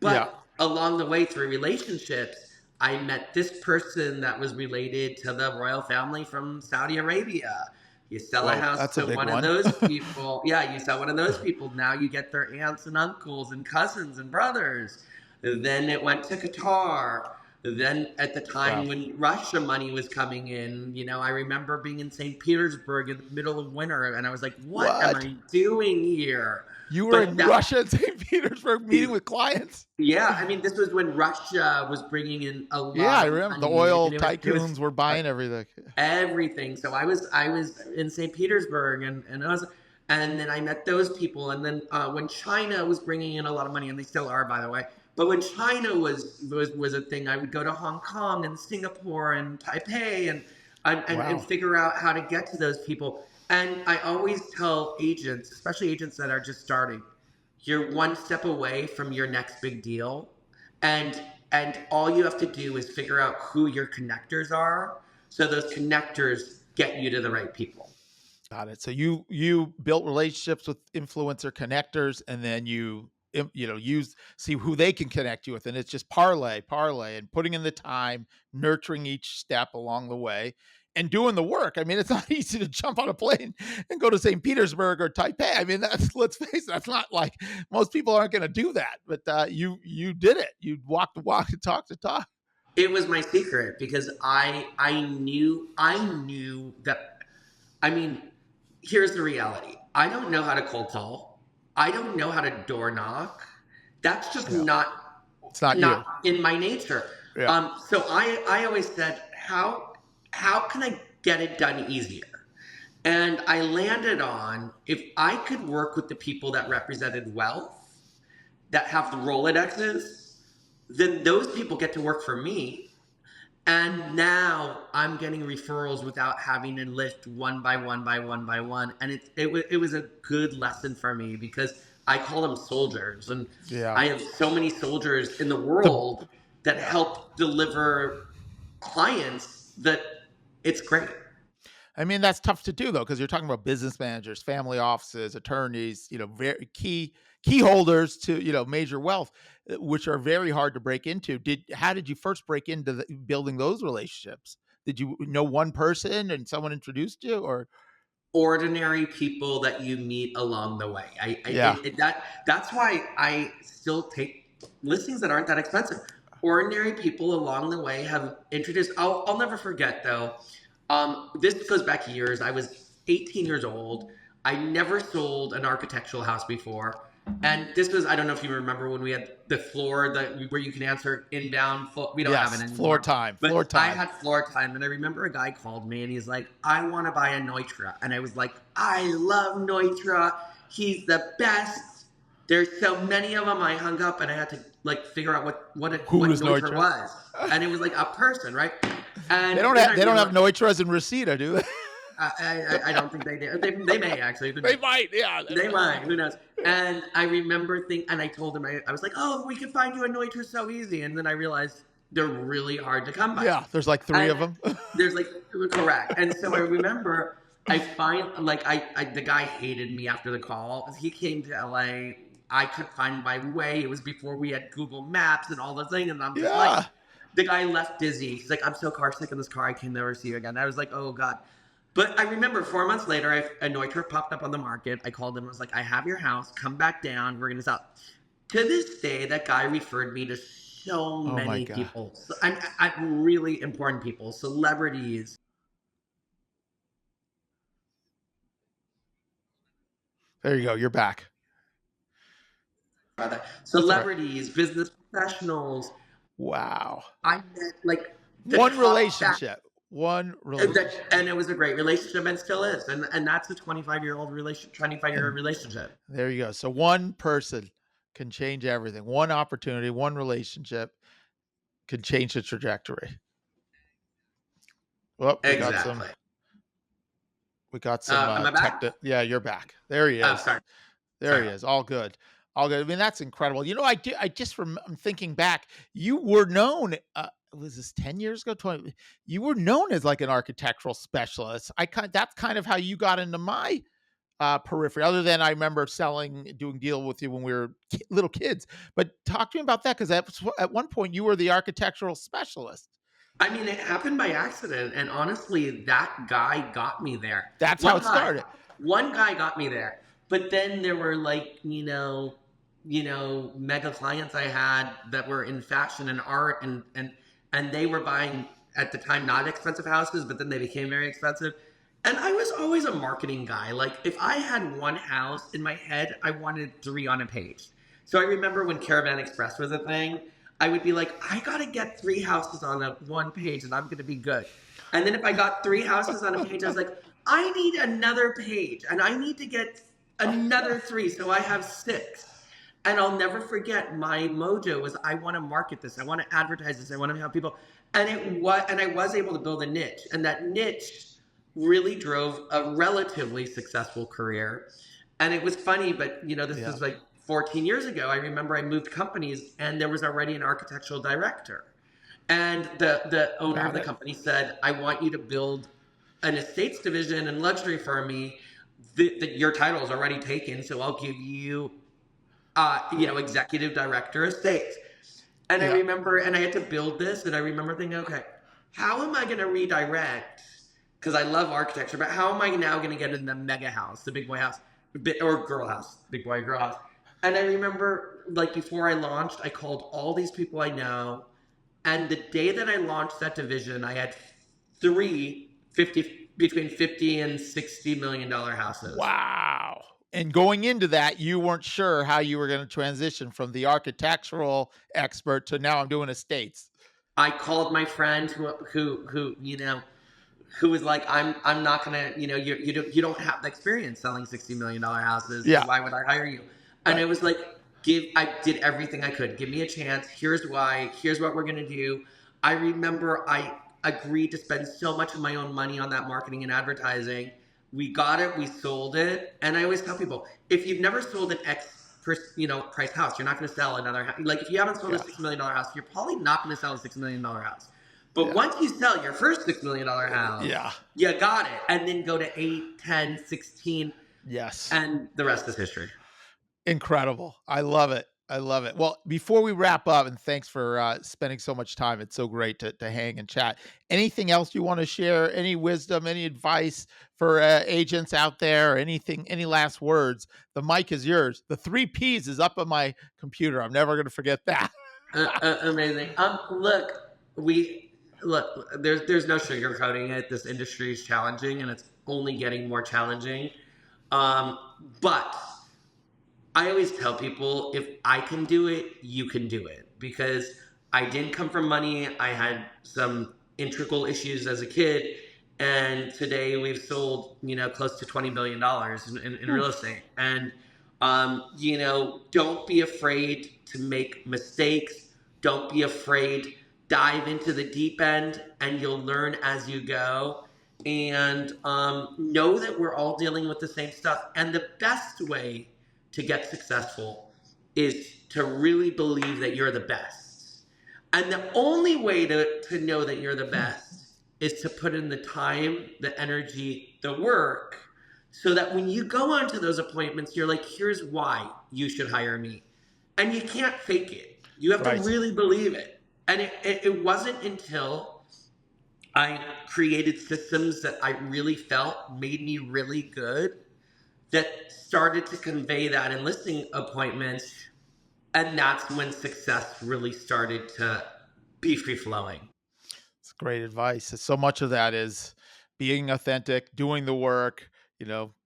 Yeah. but along the way through relationships, I met this person that was related to the royal family from Saudi Arabia. You sell a Whoa, house that's a to big one of one. those people. Yeah, you sell one of those people. Now you get their aunts and uncles and cousins and brothers. Then it went to Qatar. Then at the time Wow. when Russia money was coming in, I remember being in St. Petersburg in the middle of winter, and I was like, "What am What? I doing here?" You were But in Russia and St. Petersburg meeting with clients? yeah, I mean, this was when Russia was bringing in a Yeah, lot I of remember the money. oil It was tycoons were buying everything. everything. So I was in St. Petersburg, and then I met those people, and then when China was bringing in a lot of money, and they still are, by the way. But when China was a thing, I would go to Hong Kong and Singapore and Taipei and Wow. figure out how to get to those people. And I always tell agents, especially agents that are just starting, you're one step away from your next big deal, and all you have to do is figure out who your connectors are, so those connectors get you to the right people. Got it. So you built relationships with influencer connectors, and then see who they can connect you with, and it's just parlay, and putting in the time, nurturing each step along the way, and doing the work. I mean, it's not easy to jump on a plane and go to St. Petersburg or Taipei. I mean, let's face it, that's not like most people aren't going to do that. But you did it. You walked the walk and talked the talk. It was my secret because I knew that. I mean, here's the reality. I don't know how to cold call. I don't know how to door knock. That's just Yeah. not It's not you. in my nature. Yeah. So I always said, how can I get it done easier? And I landed on, if I could work with the people that represented wealth, that have the Rolodexes, then those people get to work for me. And now I'm getting referrals without having to list one by one by one by one. And it was a good lesson for me because I call them soldiers. And Yeah. I have so many soldiers in the world that help deliver clients that it's great. I mean, that's tough to do though, because you're talking about business managers, family offices, attorneys, very key holders to, major wealth, which are very hard to break into. How did you first break into building those relationships? Did you know one person and someone introduced you, or? Ordinary people that you meet along the way. Yeah. That's why I still take listings that aren't that expensive. Ordinary people along the way have introduced. I'll never forget though. This goes back years. I was 18 years old. I never sold an architectural house before. And this was, I don't know if you remember when we had the floor where you can answer inbound. We don't have it anymore. Floor time. But I had floor time, and I remember a guy called me, and he's like, "I want to buy a Neutra," and I was like, "I love Neutra. He's the best." There's so many of them. I hung up, and I had to figure out what Neutra was, and it was like a person, right? And they don't have Neutras in Reseda, do they? I don't think they do. They may actually. They might, yeah. They might. Who knows? And I remember and I told him, I was like, "Oh, we can find you a Neutra so easy." And then I realized they're really hard to come by. Yeah, there's like three of them. There's correct. And so I remember the guy hated me after the call. He came to LA. I could find my way. It was before we had Google Maps and all the things. And I'm just the guy left dizzy. He's like, "I'm so car sick in this car. I can never see you again." I was like, "Oh God." But I remember 4 months later, a Neutra popped up on the market. I called him. I was like, "I have your house. Come back down. We're going to sell." To this day, that guy referred me to so many people. So I'm really important people, celebrities. There you go. You're back. Celebrities, business professionals. Wow. I met one relationship. One relationship. And it was a great relationship and still is. And that's a 25-year-old relationship, 25-year-old relationship. There you go. So one person can change everything. One opportunity, one relationship can change the trajectory. Well, Exactly. we got some Am I back? yeah, you're back. There he Oh, is. sorry. There he is. All good. All good. I mean, that's incredible. You know, I'm thinking back, you were known, was this 10 years ago? 20, you were known as like an architectural specialist. That's kind of how you got into my periphery, other than I remember doing deal with you when we were little kids. But talk to me about that, because at one point you were the architectural specialist. I mean, it happened by accident, and honestly, that guy got me there. That's how it started. One guy got me there, but then there were like mega clients I had that were in fashion and art, and they were buying at the time not expensive houses, but then they became very expensive. And I was always a marketing guy. Like if I had one house in my head, I wanted 3 on a page. So I remember when Caravan Express was a thing, I would be like, I gotta get 3 houses on one page and I'm gonna be good. And then if I got 3 houses on a page, I was like, I need another page and I need to get another 3. So I have 6. And I'll never forget, my mojo was, I want to market this. I want to advertise this. I want to have people. And I was able to build a niche, and that niche really drove a relatively successful career. And it was funny, but this was like 14 years ago. I remember I moved companies and there was already an architectural director. And the owner of the company said, I want you to build an estates division and luxury for me. Your title is already taken, so I'll give you, executive director estates. And I remember, and I had to build this, and I remember thinking, okay, how am I going to redirect? Because I love architecture, but how am I now going to get in the mega house, the big boy house, or girl house, big boy girl house? And I remember, like, before I launched, I called all these people I know, and the day that I launched that division, I had 3 between $50 and $60 million houses. Wow. And going into that, you weren't sure how you were going to transition from the architectural expert to now I'm doing estates. I called my friend who was like, I'm not gonna, you don't have the experience selling $60 million houses. Yeah. So why would I hire you? And it was like, I did everything I could. Give me a chance. Here's why. Here's what we're gonna do. I remember I agreed to spend so much of my own money on that marketing and advertising. We got it. We sold it. And I always tell people, if you've never sold an price house, you're not going to sell another house. Like if you haven't sold a $6 million house, you're probably not going to sell a $6 million house. But once you sell your first $6 million house, you got it. And then go to 8, 10, 16. Yes. And the rest is history. Incredible. I love it. I love it. Well, before we wrap up, and thanks for spending so much time. It's so great to hang and chat. Anything else you want to share? Any wisdom, any advice for agents out there? Anything, any last words? The mic is yours. The 3 Ps is up on my computer. I'm never going to forget that. Amazing. Look, there's no sugarcoating it. This industry is challenging and it's only getting more challenging. But I always tell people, if I can do it, you can do it. Because I didn't come from money. I had some integral issues as a kid. And today we've sold, close to $20 billion in real estate. And, don't be afraid to make mistakes. Don't be afraid. Dive into the deep end and you'll learn as you go. And know that we're all dealing with the same stuff. And the best way to get successful is to really believe that you're the best. And the only way to know that you're the best is to put in the time, the energy, the work, so that when you go onto those appointments, you're like, here's why you should hire me. And you can't fake it. You have to really believe it. And it wasn't until I created systems that I really felt made me really good that started to convey that in listing appointments. And that's when success really started to be free-flowing. It's great advice. So much of that is being authentic, doing the work,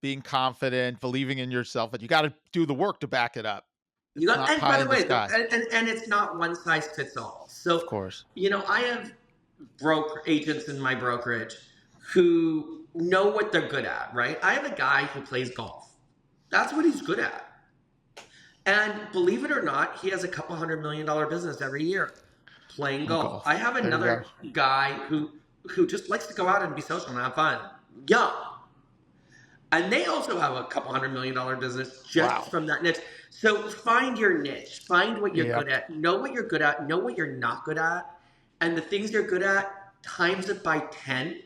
being confident, believing in yourself, but you got to do the work to back it up. And by the way, and it's not one size fits all. So, of course, I have agents in my brokerage who know what they're good at, right? I have a guy who plays golf. That's what he's good at. And believe it or not, he has a couple $100 million business every year playing golf. I have another guy who just likes to go out and be social and have fun. Young. And they also have a couple $100 million business just from that niche. So find your niche. Find what you're good at. Know what you're good at. Know what you're not good at. And the things you're good at, times it by 10.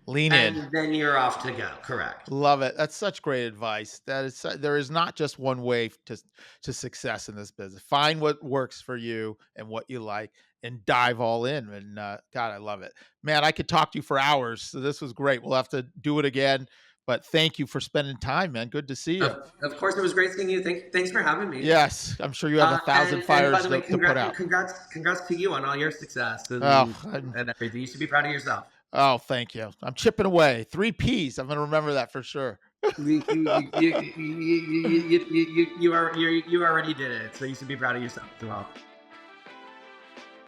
Lean in. And then you're off to go. Correct. Love it. That's such great advice. There is not just one way to success in this business. Find what works for you and what you like and dive all in. And God, I love it. Man, I could talk to you for hours. So this was great. We'll have to do it again. But thank you for spending time, man. Good to see you. Of course, it was great seeing you. Thanks for having me. Yes, I'm sure you have 1,000 fires by the way, to put out. Congrats to you on all your success and everything. You should be proud of yourself. Oh, thank you. I'm chipping away. 3 Ps. I'm going to remember that for sure. You already did it, so you should be proud of yourself as well.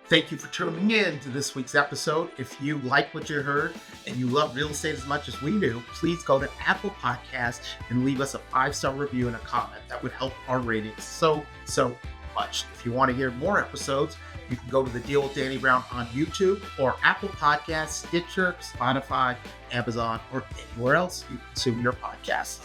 Thank you for tuning in to this week's episode. If you like what you heard and you love real estate as much as we do, please go to Apple Podcasts and leave us a 5-star review and a comment. That would help our ratings so much. If you want to hear more episodes, you can go to The Deal with Danny Brown on YouTube or Apple Podcasts, Stitcher, Spotify, Amazon, or anywhere else you consume your podcasts.